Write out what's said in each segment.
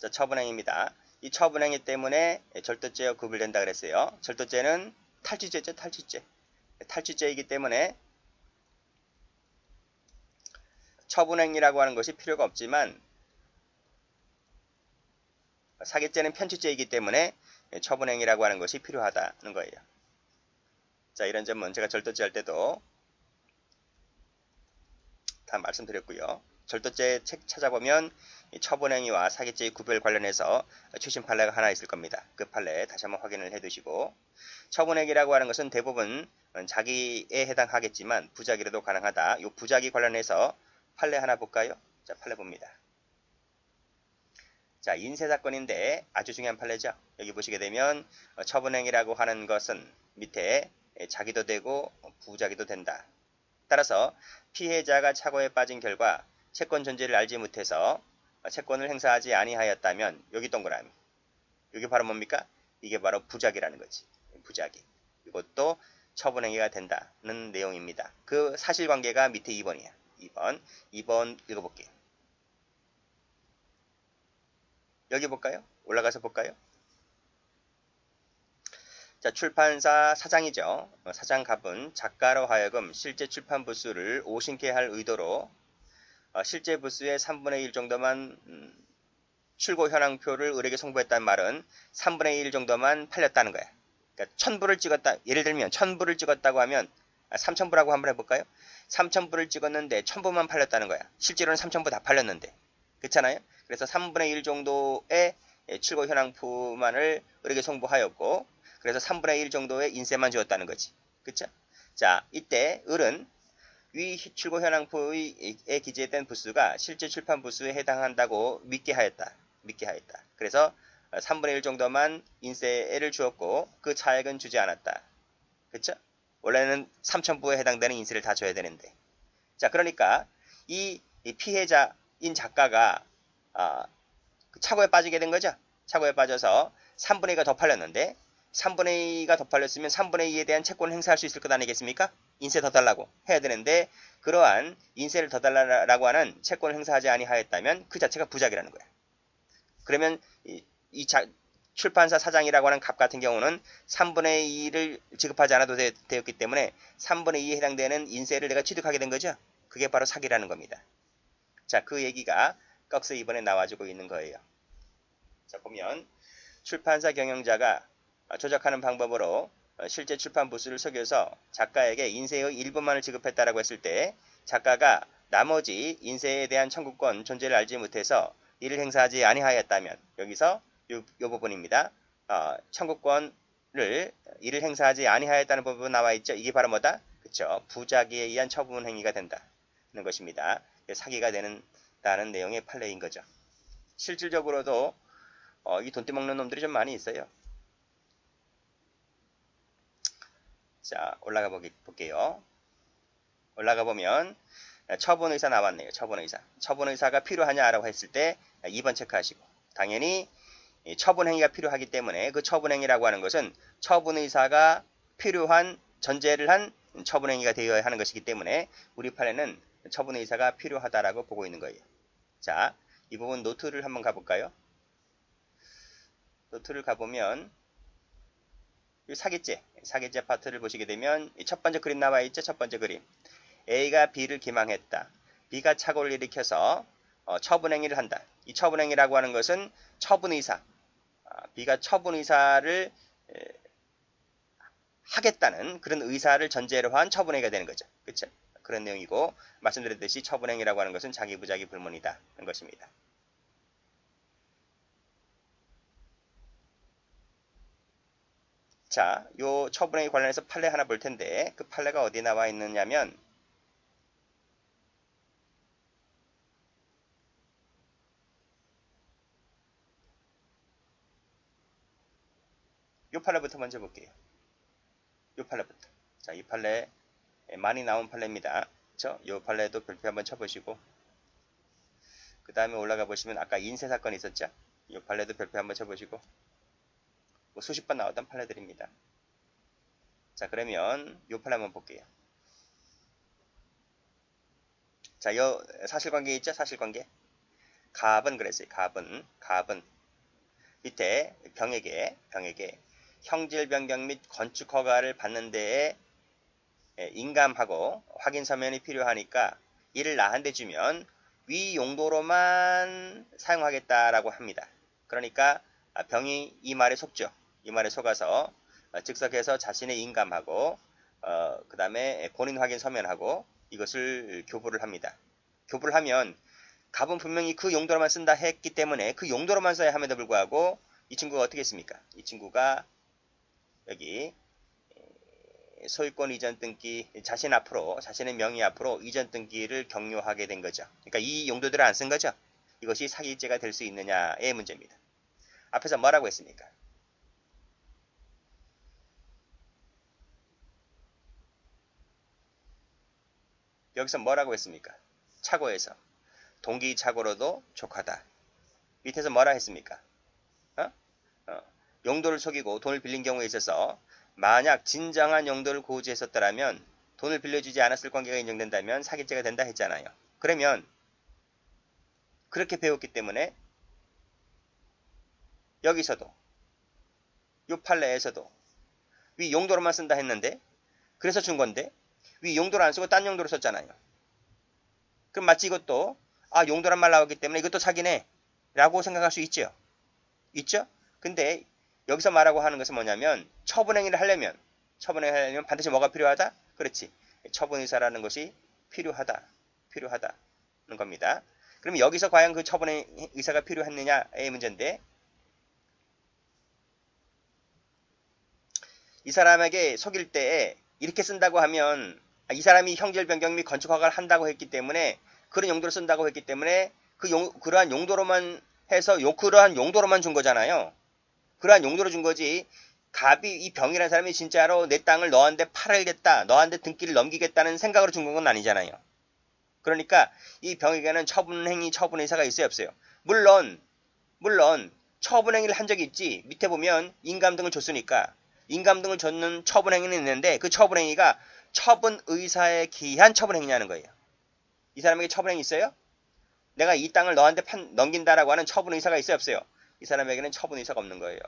자, 처분행위입니다. 이 처분행위 때문에 절도죄와 구별된다 그랬어요. 절도죄는 탈취죄죠, 탈취죄. 탈취죄이기 때문에 처분행위라고 하는 것이 필요가 없지만 사기죄는 편취죄이기 때문에 처분행위라고 하는 것이 필요하다는 거예요. 자, 이런 점은 제가 절도죄 할 때도 다 말씀드렸고요. 절도죄 책 찾아보면 처분행위와 사기죄의 구별 관련해서 최신 판례가 하나 있을 겁니다. 그 판례 다시 한번 확인을 해두시고, 처분행위라고 하는 것은 대부분 자기에 해당하겠지만 부작위로도 가능하다. 이 부작위 관련해서 판례 하나 볼까요? 자, 판례 봅니다. 자, 인쇄사건인데 아주 중요한 판례죠. 여기 보시게 되면 처분행위라고 하는 것은 밑에 자기도 되고 부작위도 된다. 따라서 피해자가 착오에 빠진 결과 채권 존재를 알지 못해서 채권을 행사하지 아니하였다면, 여기 동그라미, 여기 바로 뭡니까? 이게 바로 부작위라는 거지. 부작위. 이것도 처분행위가 된다는 내용입니다. 그 사실관계가 밑에 2번이야. 2번 읽어볼게요. 여기 볼까요? 올라가서 볼까요? 자, 출판사 사장이죠. 사장 갑은 작가로 하여금 실제 출판 부수를 오신케 할 의도로 실제 부수의 3분의 1 정도만 출고 현황표를 을에게 송부했다는 말은 3분의 1 정도만 팔렸다는 거야. 그러니까 1000부를 찍었다. 예를 들면 1000부를 찍었다고 하면 3000부라고 한번 해볼까요? 3000부를 찍었는데 1000부만 팔렸다는 거야. 실제로는 3000부 다 팔렸는데. 그렇잖아요? 그래서 3분의 1 정도의 출고 현황표만을 을에게 송부하였고, 그래서 3분의 1 정도의 인세만 주었다는 거지. 그쵸? 자, 이때 을은 위 출고 현황표에 기재된 부수가 실제 출판 부수에 해당한다고 믿게 하였다. 그래서 3분의 1 정도만 인세를 주었고 그 차액은 주지 않았다. 그쵸? 원래는 3000부에 해당되는 인세를 다 줘야 되는데. 자, 그러니까 이 피해자인 작가가 착오에 빠지게 된 거죠. 착오에 빠져서 3분의 2가 더 팔렸는데, 3분의 2가 더 팔렸으면 3분의 2에 대한 채권을 행사할 수 있을 것 아니겠습니까? 인세 더 달라고 해야 되는데, 그러한 인세를 더 달라고 하는 채권을 행사하지 아니하였다면 그 자체가 부작이라는 거야. 그러면 출판사 사장이라고 하는 갑 같은 경우는 3분의 2를 지급하지 않아도 되었기 때문에 3분의 2에 해당되는 인세를 내가 취득하게 된 거죠. 그게 바로 사기라는 겁니다. 자, 그 얘기가 꺽스 2번에 나와주고 있는 거예요. 자, 보면 출판사 경영자가 조작하는 방법으로 실제 출판 부수를 속여서 작가에게 인세의 일부만을 지급했다라고 했을 때, 작가가 나머지 인세에 대한 청구권 존재를 알지 못해서 이를 행사하지 아니하였다면, 여기서 이 부분입니다. 청구권을 이를 행사하지 아니하였다는 부분 나와 있죠. 이게 바로 뭐다? 그쵸? 부작위에 의한 처분 행위가 된다는 것입니다. 사기가 된다는 내용의 판례인 거죠. 실질적으로도 이 돈 떼먹는 놈들이 좀 많이 있어요. 자, 올라가 볼게요. 올라가 보면 처분의사 나왔네요. 처분의사가 필요하냐라고 했을 때 2번 체크하시고, 당연히 처분행위가 필요하기 때문에 그 처분행위라고 하는 것은 처분의사가 필요한 전제를 한 처분행위가 되어야 하는 것이기 때문에 우리 판례는 처분의사가 필요하다라고 보고 있는 거예요. 자, 이 부분 노트를 한번 가볼까요? 노트를 가보면 이 사기죄 파트를 보시게 되면 첫 번째 그림 나와 있죠. 첫 번째 그림. A가 B를 기망했다. B가 착오를 일으켜서 처분행위를 한다. 이 처분행위라고 하는 것은 처분의사, B가 처분의사를 하겠다는 그런 의사를 전제로 한 처분행위가 되는 거죠. 그렇죠? 그런 내용이고, 말씀드렸듯이 처분행위라고 하는 것은 자기부작위 불문이다 는 것입니다. 자, 요 처분행위 관련해서 판례 하나 볼 텐데, 그 판례가 어디에 나와 있느냐면 요 판례부터 먼저 볼게요. 요 판례부터. 자, 이 판례 많이 나온 판례입니다. 그렇죠? 요 판례도 별표 한번 쳐보시고, 그 다음에 올라가 보시면 아까 인쇄 사건 있었죠? 요 판례도 별표 한번 쳐보시고, 뭐 수십 번 나왔던 판례들입니다. 자, 그러면 요 판례 한번 볼게요. 자, 요 사실관계 있죠? 사실관계. 갑은 그랬어요. 갑은 밑에 병에게 형질 변경 및 건축 허가를 받는 데에 인감하고 확인 서면이 필요하니까 이를 나한테 주면 위 용도로만 사용하겠다라고 합니다. 그러니까 병이 이 말에 속죠. 이 말에 속아서 즉석에서 자신의 인감하고 그 다음에 본인 확인 서면하고 이것을 교부를 합니다. 교부를 하면 갑은 분명히 그 용도로만 쓴다 했기 때문에 그 용도로만 써야 함에도 불구하고 이 친구가 어떻게 했습니까? 이 친구가 여기 소유권 이전 등기 자신의 명의 앞으로 이전 등기를 격려하게 된 거죠. 그러니까 이 용도들을 안 쓴 거죠. 이것이 사기죄가 될 수 있느냐의 문제입니다. 앞에서 뭐라고 했습니까? 여기서 뭐라고 했습니까? 착오에서 동기 착오로도 족하다. 밑에서 뭐라 했습니까? 용도를 속이고 돈을 빌린 경우에 있어서 만약 진정한 용도를 고지했었더라면 돈을 빌려주지 않았을 관계가 인정된다면 사기죄가 된다 했잖아요. 그러면 그렇게 배웠기 때문에 여기서도 요 판례에서도 위 용도로만 쓴다 했는데 그래서 준 건데 위 용도를 안 쓰고 딴 용도로 썼잖아요. 그럼 마치 이것도 용도란 말 나왔기 때문에 이것도 사기네 라고 생각할 수 있죠. 근데 여기서 말하고 하는 것은 뭐냐면 처분행위를 하려면 반드시 뭐가 필요하다? 그렇지. 처분의사라는 것이 필요하다는 겁니다. 그럼 여기서 과연 그 처분의사가 필요했느냐의 문제인데 이 사람에게 속일 때 이렇게 쓴다고 하면 이 사람이 형질 변경 및 건축 허가를 한다고 했기 때문에 그런 용도로 쓴다고 했기 때문에 그러한 용도로만 해서 그러한 용도로만 준 거잖아요. 그러한 용도로 준 거지. 갑이 이 병이라는 사람이 진짜로 내 땅을 너한테 팔겠다, 너한테 등기를 넘기겠다는 생각으로 준 건 아니잖아요. 그러니까 이 병에게는 처분행위, 처분의사가 있어요, 없어요? 물론 처분행위를 한 적이 있지. 밑에 보면 인감 등을 줬으니까 인감 등을 줬는 처분행위는 있는데 그 처분행위가 처분의사에 기한 처분행위냐는 거예요. 이 사람에게 처분행위 있어요? 내가 이 땅을 너한테 넘긴다라고 하는 처분의사가 있어요, 없어요? 이 사람에게는 처분의사가 없는 거예요.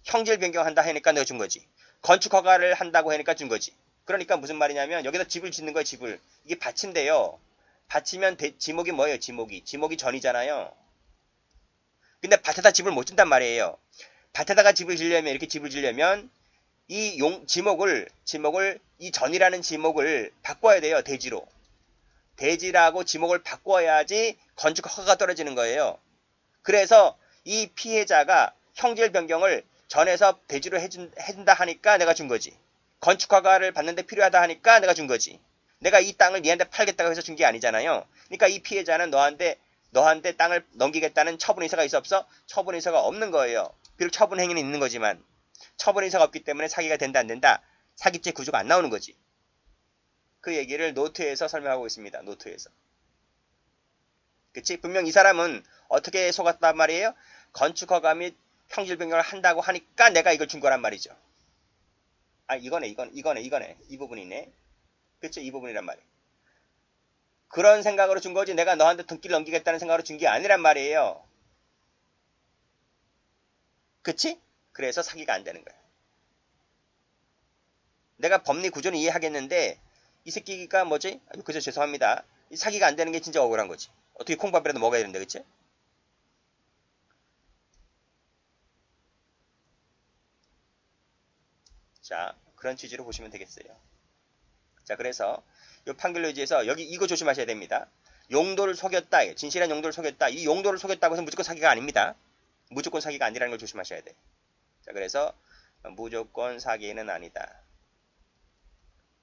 형질 변경한다 하니까 내가 준 거지. 건축 허가를 한다고 하니까 준 거지. 그러니까 무슨 말이냐면 여기다 집을 짓는 거야, 집을. 이게 밭인데요. 밭이면 지목이 뭐예요, 지목이. 지목이 전이잖아요. 근데 밭에다 집을 못 짓단 말이에요. 밭에다가 집을 지려면 이렇게 집을 지려면 이 지목을 이 전이라는 지목을 바꿔야 돼요, 대지로. 대지라고 지목을 바꿔야지 건축 허가가 떨어지는 거예요. 그래서 이 피해자가 형질 변경을 전에서 대지로 해준다 하니까 내가 준 거지. 건축 허가를 받는데 필요하다 하니까 내가 준 거지. 내가 이 땅을 니한테 팔겠다고 해서 준 게 아니잖아요. 그러니까 이 피해자는 너한테 땅을 넘기겠다는 처분의사가 있어 없어? 처분의사가 없는 거예요. 비록 처분행위는 있는 거지만 처분의사가 없기 때문에 사기가 된다 안 된다? 사기죄 구조가 안 나오는 거지. 그 얘기를 노트에서 설명하고 있습니다. 노트에서. 그치? 분명 이 사람은 어떻게 속았단 말이에요? 건축허가 및 형질 변경을 한다고 하니까 내가 이걸 준 거란 말이죠. 이거네. 이 부분이네. 그치? 이 부분이란 말이에요. 그런 생각으로 준 거지 내가 너한테 등기를 넘기겠다는 생각으로 준 게 아니란 말이에요. 그치? 그래서 사기가 안 되는 거야. 내가 법리 구조는 이해하겠는데 이 새끼가 뭐지? 그저 죄송합니다. 이 사기가 안 되는 게 진짜 억울한 거지. 어떻게 콩밥이라도 먹어야 되는데, 그치? 자, 그런 취지로 보시면 되겠어요. 자, 그래서 이 판결 의지에서 여기 이거 조심하셔야 됩니다. 용도를 속였다. 진실한 용도를 속였다. 이 용도를 속였다고 해서 무조건 사기가 아닙니다. 무조건 사기가 아니라는 걸 조심하셔야 돼. 자, 그래서 무조건 사기는 아니다.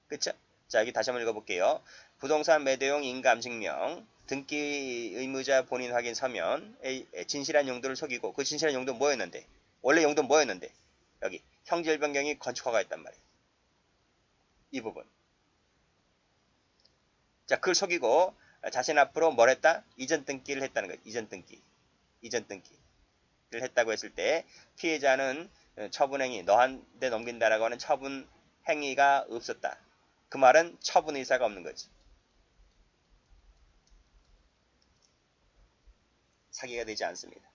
그쵸? 자, 여기 다시 한번 읽어볼게요. 부동산 매도용 인감증명, 등기 의무자 본인 확인 서면, 진실한 용도를 속이고 그 진실한 용도 뭐였는데? 원래 용도 뭐였는데? 여기 형질 변경이 건축허가 있단 말이에요. 이 부분. 자, 그걸 속이고 자신 앞으로 뭘 했다? 이전 등기를 했다는 거예요. 이전 등기를 했다고 했을 때 피해자는 처분행위, 너한테 넘긴다라고 하는 처분행위가 없었다. 그 말은 처분의사가 없는 거지. 사기가 되지 않습니다.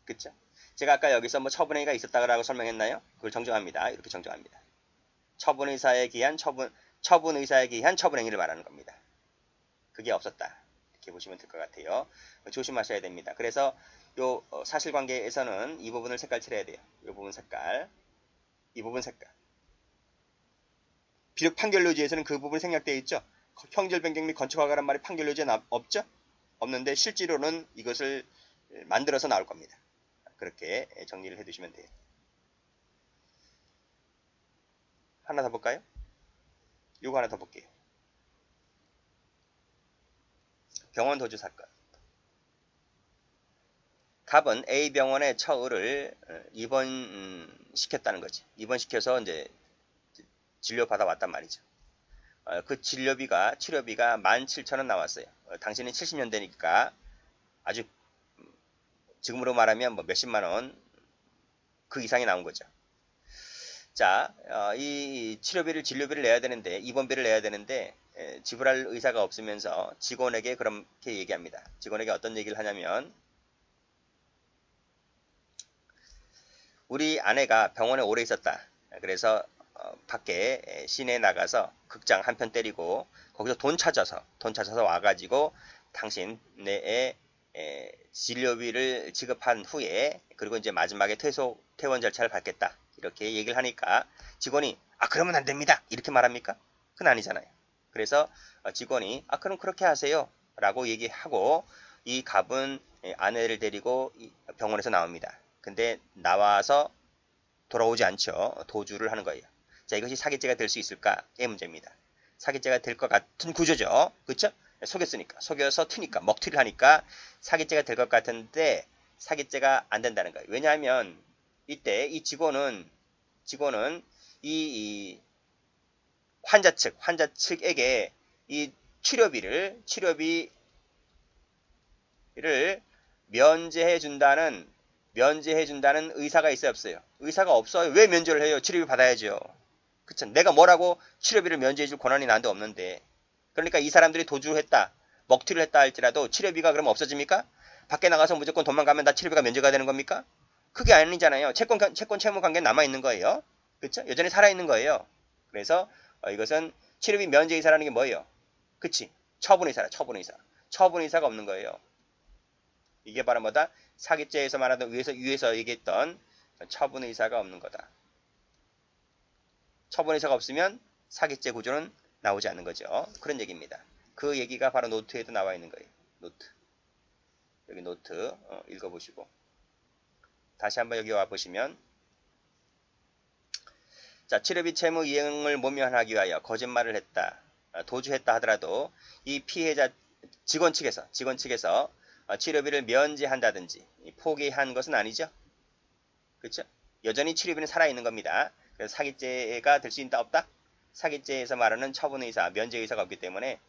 그쵸? 제가 아까 여기서 뭐 처분행위가 있었다고 설명했나요? 그걸 정정합니다. 이렇게 정정합니다. 처분의사에 기한 처분의사에 기한 처분행위를 말하는 겁니다. 그게 없었다. 이렇게 보시면 될 것 같아요. 조심하셔야 됩니다. 그래서 요 사실관계에서는 이 부분을 색깔 칠해야 돼요. 이 부분 색깔, 이 부분 색깔. 비록 판결료지에서는 그 부분이 생략되어 있죠. 형질 변경 및 건축허가란 말이 판결료지에 없죠? 없는데 실제로는 이것을 만들어서 나올 겁니다. 그렇게 정리를 해두시면 돼요. 하나 더 볼까요? 요거 하나 더 볼게요. 병원 도주 사건. 갑은 A 병원의 처의를 입원시켰다는 거지. 입원시켜서 이제 진료받아 왔단 말이죠. 그 치료비가 17,000원 나왔어요. 당신이 70년대니까 아주 지금으로 말하면 뭐 몇십만 원 그 이상이 나온 거죠. 자, 이 치료비를 진료비를 내야 되는데 입원비를 내야 되는데 지불할 의사가 없으면서 직원에게 그렇게 얘기합니다. 직원에게 어떤 얘기를 하냐면 우리 아내가 병원에 오래 있었다. 그래서 밖에 시내에 나가서 극장 한 편 때리고 거기서 돈 찾아서 와가지고 당신네의 진료비를 지급한 후에 그리고 이제 마지막에 퇴원 절차를 밟겠다. 이렇게 얘기를 하니까 직원이 그러면 안 됩니다. 이렇게 말합니까? 그건 아니잖아요. 그래서 직원이 그럼 그렇게 하세요. 라고 얘기하고 이 갑은 아내를 데리고 병원에서 나옵니다. 근데 나와서 돌아오지 않죠. 도주를 하는 거예요. 자, 이것이 사기죄가 될 수 있을까의 문제입니다. 사기죄가 될 것 같은 구조죠. 그렇죠? 속였으니까. 속여서 튀니까. 먹튀를 하니까 사기죄가 될 것 같은데 사기죄가 안 된다는 거예요. 왜냐하면 이때 이 직원은 이 환자 측에게 이 치료비를 면제해 준다는 의사가 있어요, 없어요? 의사가 없어요. 왜 면제를 해요? 치료비 받아야죠. 그쵸? 내가 뭐라고 치료비를 면제해 줄 권한이 나한테 없는데. 그러니까 이 사람들이 도주했다, 먹튀를 했다 할지라도 치료비가 그러면 없어집니까? 밖에 나가서 무조건 돈만 가면 다 치료비가 면제가 되는 겁니까? 그게 아니잖아요. 채권 채무 관계는 남아있는 거예요. 그쵸? 여전히 살아있는 거예요. 그래서 이것은 치료비 면제의사라는 게 뭐예요? 그치? 처분의사라, 처분의사. 처분의사가 없는 거예요. 이게 바로 뭐다? 사기죄에서 말하던 위에서 얘기했던 처분의사가 없는 거다. 처분의사가 없으면 사기죄 구조는 나오지 않는 거죠. 그런 얘기입니다. 그 얘기가 바로 노트에도 나와 있는 거예요. 노트. 여기 노트 읽어보시고 다시 한번 여기 와보시면 자, 치료비 채무 이행을 모면하기 위하여 거짓말을 했다. 도주했다 하더라도 이 피해자 직원 측에서 치료비를 면제한다든지 포기한 것은 아니죠. 그렇죠? 여전히 치료비는 살아있는 겁니다. 그래서 사기죄가 될 수 있다 없다? 사기죄에서 말하는 처분의사, 면제의사가 없기 때문에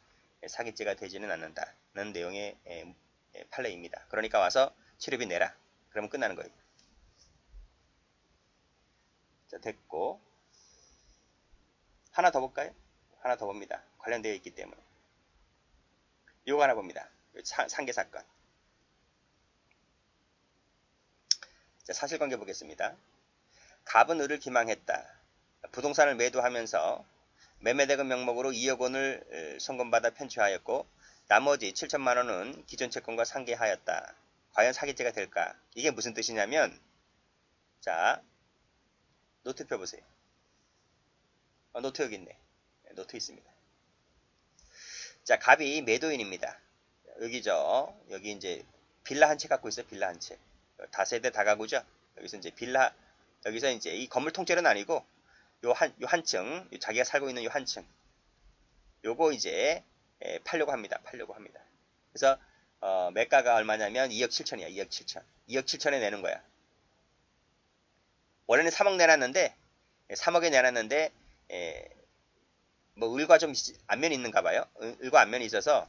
사기죄가 되지는 않는다는 내용의 판례입니다. 그러니까 와서 치료비 내라. 그러면 끝나는 거예요. 자, 됐고 하나 더 볼까요? 하나 더 봅니다. 관련되어 있기 때문에. 요거 하나 봅니다. 상계 사건. 자, 사실관계 보겠습니다. 갑은 을을 기망했다. 부동산을 매도하면서 매매대금 명목으로 2억 원을 송금받아 편취하였고 나머지 7천만 원은 기존 채권과 상계하였다. 과연 사기죄가 될까? 이게 무슨 뜻이냐면 자, 노트 펴보세요. 노트 여기 있네. 노트 있습니다. 자, 갑이 매도인입니다. 여기죠. 여기 이제 빌라 한 채 갖고 있어요. 빌라 한 채. 다세대 다가구죠. 여기서 이제 빌라, 여기서 이제 이 건물 통째로는 아니고 요 한 층, 자기가 살고 있는 요 한 층. 요거 이제 팔려고 합니다. 그래서 매가가 얼마냐면 2억 7천이야. 2억 7천. 2억 7천에 내는 거야. 원래는 3억 내놨는데 3억에 내놨는데 뭐 을과 좀 안면이 있는가 봐요. 을과 안면이 있어서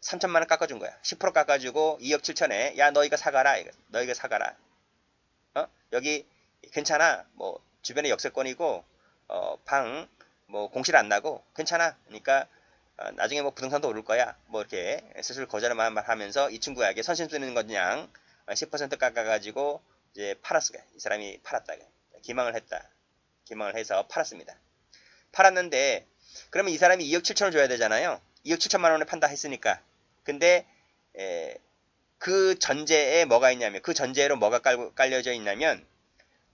3천만 원 깎아준 거야. 10% 깎아주고 2억 7천에 야 너희가 사가라. 너희가 사가라. 여기 괜찮아. 뭐 주변에 역세권이고 방 뭐 공실 안 나고 괜찮아. 그러니까 나중에 뭐 부동산도 오를 거야. 뭐 이렇게 슬슬 거절만 하면서 이 친구에게 선심 쓰는 것 그냥 10% 깎아가지고 이제 팔았어. 이 사람이 팔았다. 기망을 했다. 기망을 해서 팔았습니다. 팔았는데 그러면 이 사람이 2억 7천을 줘야 되잖아요. 2억 7천만 원에 판다 했으니까. 근데 그 전제에 뭐가 있냐면 그 전제로 뭐가 깔려져 있냐면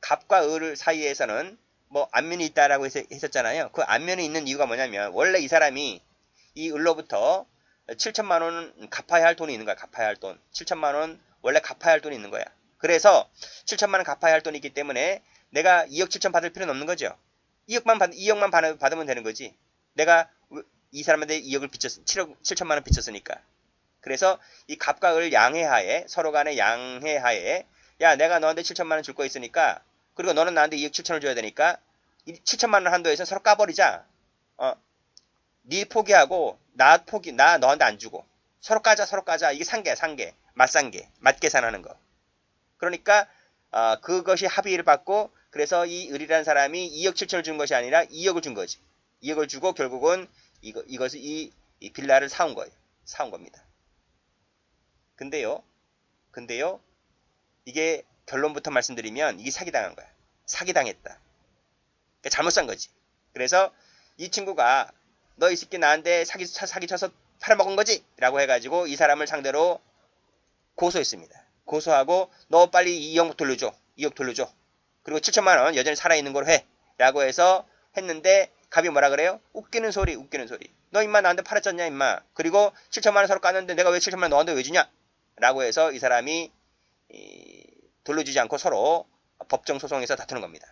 갑과 을 사이에서는 뭐 안면이 있다라고 했었잖아요. 그 안면이 있는 이유가 뭐냐면 원래 이 사람이 이 을로부터 7천만 원 갚아야 할 돈이 있는 거야. 갚아야 할 돈. 7천만 원 원래 갚아야 할 돈이 있는 거야. 그래서 7천만 원 갚아야 할 돈이 있기 때문에 내가 2억 7천 받을 필요는 없는 거죠. 2억만 받으면 되는 거지. 내가 이 사람한테 2억을 빚졌, 7천만 원 빚졌으니까. 그래서 이 갑과 을 양해하에 서로 간의 양해하에 야 내가 너한테 7천만 원 줄 거 있으니까 그리고 너는 나한테 2억 7천을 줘야 되니까 7천만 원 한도에서 서로 까버리자. 네 포기하고 나 너한테 안 주고 서로 까자. 이게 상계 맞상계 맞계산하는 거. 그러니까 그것이 합의를 받고 그래서 이 을이라는 사람이 2억 7천을 준 것이 아니라 2억을 준 거지. 2억을 주고 결국은 이것을 이 빌라를 사온 거예요. 사온 겁니다. 근데요 이게 결론부터 말씀드리면 이게 사기당한 거야. 사기당했다. 그러니까 잘못 산 거지. 그래서 이 친구가 너 이 새끼 나한테 사기 쳐서 팔아먹은 거지? 라고 해가지고 이 사람을 상대로 고소했습니다. 고소하고 너 빨리 2억 돌려줘. 2억 돌려줘. 그리고 7천만 원 여전히 살아있는 걸로 해. 라고 해서 했는데 갑이 뭐라 그래요? 웃기는 소리. 너 임마 나한테 팔았잖냐 임마. 그리고 7천만 원 서로 깠는데 내가 왜 7천만 원 너한테 왜 주냐? 라고 해서 이 사람이 돌려주지 않고 서로 법정 소송에서 다투는 겁니다.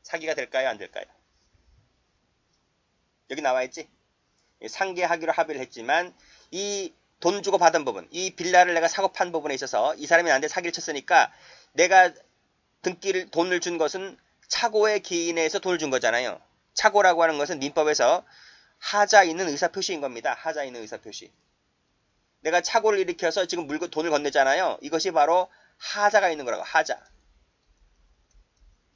사기가 될까요? 안 될까요? 여기 나와 있지? 상계하기로 합의를 했지만 이 돈 주고 받은 부분, 이 빌라를 내가 사고 판 부분에 있어서 이 사람이 나한테 사기를 쳤으니까 내가 돈을 준 것은 착오의 기인에서 돈을 준 거잖아요. 착오라고 하는 것은 민법에서 하자 있는 의사표시인 겁니다. 하자 있는 의사표시. 내가 착오를 일으켜서 지금 돈을 건넸잖아요. 이것이 바로 하자가 있는 거라고. 하자.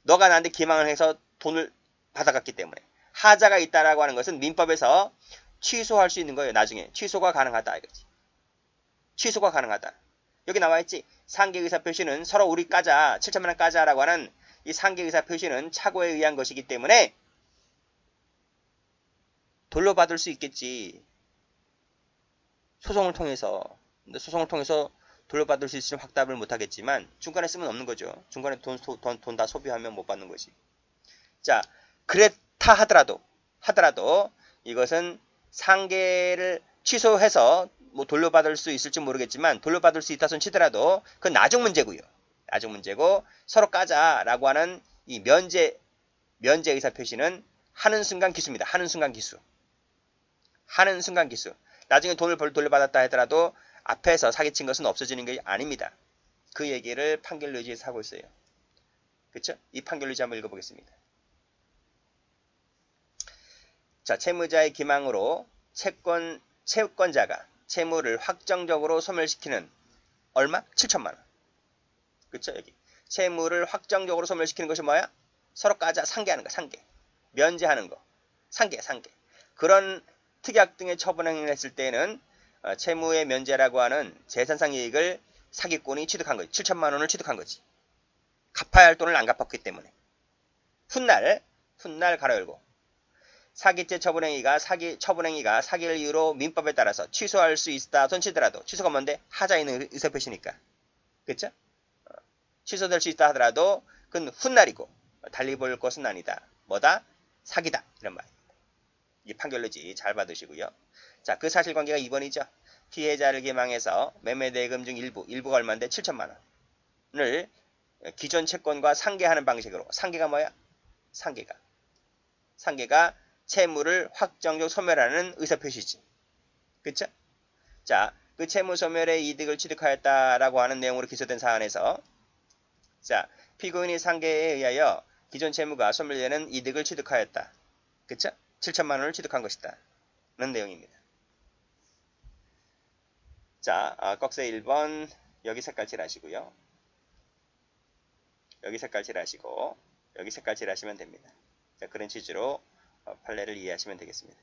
너가 나한테 기망을 해서 돈을 받아갔기 때문에. 하자가 있다라고 하는 것은 민법에서 취소할 수 있는 거예요. 나중에. 취소가 가능하다. 이거지. 취소가 가능하다. 여기 나와 있지. 상계의사표시는 서로 우리 까자. 7천만 원 까자라고 하는 이 상계의사표시는 착오에 의한 것이기 때문에 돌려받을 수 있겠지. 소송을 통해서. 근데 소송을 통해서 돌려받을 수 있으면 확답을 못하겠지만 중간에 쓰면 없는 거죠. 중간에 돈 다 소비하면 못 받는 거지. 자, 그렇다 하더라도 이것은 상계를 취소해서 뭐 돌려받을 수 있을지 모르겠지만 돌려받을 수 있다 손 치더라도 그건 나중 문제고요. 나중 문제고 서로 까자라고 하는 이 면제 의사표시는 하는 순간 기수입니다. 하는 순간 기수. 나중에 돈을 돌려받았다 하더라도 앞에서 사기친 것은 없어지는 게 아닙니다. 그 얘기를 판결유지에서 하고 있어요. 그렇죠? 이 판결유지 한번 읽어보겠습니다. 자, 채무자의 기망으로 채권자가 채무를 확정적으로 소멸시키는 얼마? 7천만 원. 그렇죠? 여기 채무를 확정적으로 소멸시키는 것이 뭐야? 서로 까자 상계하는 거. 상계. 면제하는 거. 상계. 그런 특약 등의 처분 행위를 했을 때는 채무의 면제라고 하는 재산상 이익을 사기꾼이 취득한 거지. 7천만 원을 취득한 거지. 갚아야 할 돈을 안 갚았기 때문에. 훗날 가로 열고 사기죄 처분행위가 사기를 이유로 민법에 따라서 취소할 수 있다 손치더라도 취소가 뭔데? 하자 있는 의사표시니까. 그렇죠? 취소될 수 있다 하더라도 그건 훗날이고 달리 볼 것은 아니다. 뭐다? 사기다. 이런 말입니다. 이 판결로지 잘 받으시고요. 자, 그 사실관계가 2번이죠. 피해자를 기망해서 매매대금 중 일부가 얼마인데 7천만 원을 기존 채권과 상계하는 방식으로. 상계가 뭐야? 상계가 채무를 확정적 소멸하는 의사표시지. 그쵸? 자, 그 채무 소멸의 이득을 취득하였다라고 하는 내용으로 기소된 사안에서 자, 피고인이 상계에 의하여 기존 채무가 소멸되는 이득을 취득하였다. 그쵸? 7천만 원을 취득한 것이다. 는 내용입니다. 자, 꺽쇠 1번 여기 색깔 칠하시고요. 여기 색깔 칠하시고 여기 색깔 칠하시면 됩니다. 자, 그런 취지로 판례를 이해하시면 되겠습니다.